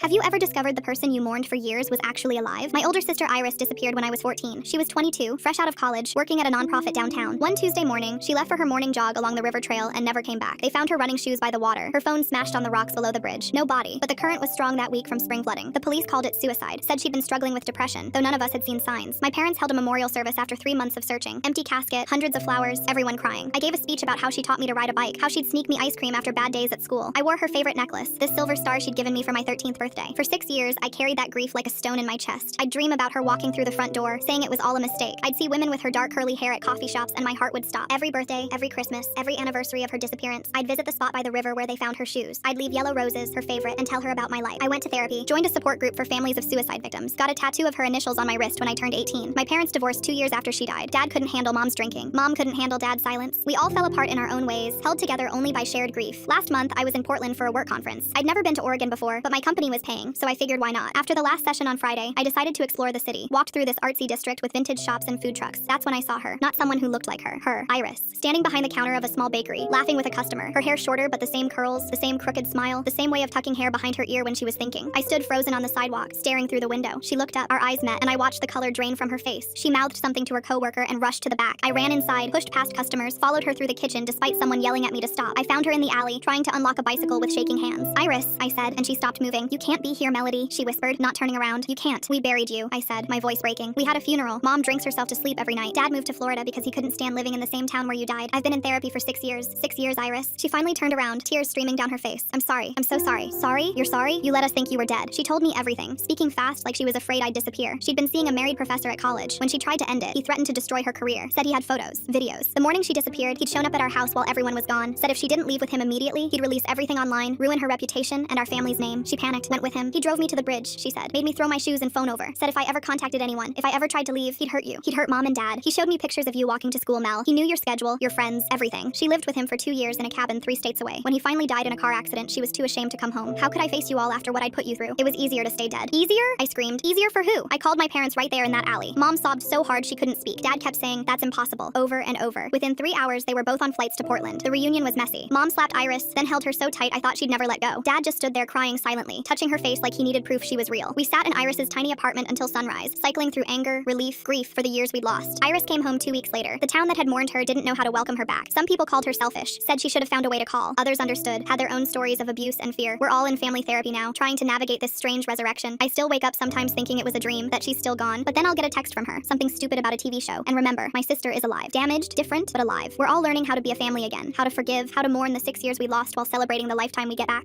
Have you ever discovered the person you mourned for years was actually alive? My older sister Iris disappeared when I was 14. She was 22, fresh out of college, working at a nonprofit downtown. One Tuesday morning, she left for her morning jog along the river trail and never came back. They found her running shoes by the water, her phone smashed on the rocks below the bridge. No body, but the current was strong that week from spring flooding. The police called it suicide, said she'd been struggling with depression, though none of us had seen signs. My parents held a memorial service after 3 months of searching. Empty casket, hundreds of flowers, everyone crying. I gave a speech about how she taught me to ride a bike, how she'd sneak me ice cream after bad days at school. I wore her favorite necklace, this silver star she'd given me for my 13th birthday. For 6 years, I carried that grief like a stone in my chest. I'd dream about her walking through the front door, saying it was all a mistake. I'd see women with her dark curly hair at coffee shops and my heart would stop. Every birthday, every Christmas, every anniversary of her disappearance, I'd visit the spot by the river where they found her shoes. I'd leave yellow roses, her favorite, and tell her about my life. I went to therapy, joined a support group for families of suicide victims, got a tattoo of her initials on my wrist when I turned 18. My parents divorced 2 years after she died. Dad couldn't handle mom's drinking. Mom couldn't handle dad's silence. We all fell apart in our own ways, held together only by shared grief. Last month, I was in Portland for a work conference. I'd never been to Oregon before, but my company was paying, so I figured why not. After the last session on Friday, I decided to explore the city. Walked through this artsy district with vintage shops and food trucks. That's when I saw her. Not someone who looked like her. Her, Iris, standing behind the counter of a small bakery, laughing with a customer. Her hair shorter, but the same curls, the same crooked smile, the same way of tucking hair behind her ear when she was thinking. I stood frozen on the sidewalk, staring through the window. She looked up, our eyes met, and I watched the color drain from her face. She mouthed something to her coworker and rushed to the back. I ran inside, pushed past customers, followed her through the kitchen despite someone yelling at me to stop. I found her in the alley, trying to unlock a bicycle with shaking hands. Iris, I said, and she stopped moving. You can't be here, Melody, she whispered, not turning around. You can't. We buried you, I said, my voice breaking. We had a funeral. Mom drinks herself to sleep every night. Dad moved to Florida because he couldn't stand living in the same town where you died. I've been in therapy for 6 years. 6 years, Iris. She finally turned around, tears streaming down her face. I'm sorry. I'm so sorry. Sorry? You're sorry? You let us think you were dead. She told me everything, speaking fast like she was afraid I'd disappear. She'd been seeing a married professor at college. When she tried to end it, he threatened to destroy her career, said he had photos, videos. The morning she disappeared, he'd shown up at our house while everyone was gone, said if she didn't leave with him immediately, he'd release everything online, ruin her reputation and our family's name. She panicked, went with him. He drove me to the bridge, she said, made me throw my shoes and phone over, said if I ever contacted anyone, if I ever tried to leave, he'd hurt you. He'd hurt Mom and Dad. He showed me pictures of you walking to school, Mel. He knew your schedule, your friends, everything. She lived with him for 2 years in a cabin 3 states away. When he finally died in a car accident, she was too ashamed to come home. How could I face you all after what I'd put you through? It was easier to stay dead. Easier? I screamed. Easier for who? I called my parents right there in that alley. Mom sobbed so hard she couldn't speak. Dad kept saying, that's impossible, over and over. Within 3 hours, they were both on flights to Portland. The reunion was messy. Mom slapped Iris, then held her so tight I thought she'd never let go. Dad just stood there crying silently, touching her face like he needed proof she was real. We sat in Iris's tiny apartment until sunrise, cycling through anger, relief, grief for the years we'd lost. Iris came home 2 weeks later. The town that had mourned her didn't know how to welcome her back. Some people called her selfish, said she should have found a way to call. Others understood, had their own stories of abuse and fear. We're all in family therapy now, trying to navigate this strange resurrection. I still wake up sometimes thinking it was a dream, that she's still gone, but then I'll get a text from her, something stupid about a TV show. And remember, my sister is alive. Damaged, different, but alive. We're all learning how to be a family again, how to forgive, how to mourn the 6 years we lost while celebrating the lifetime we get back.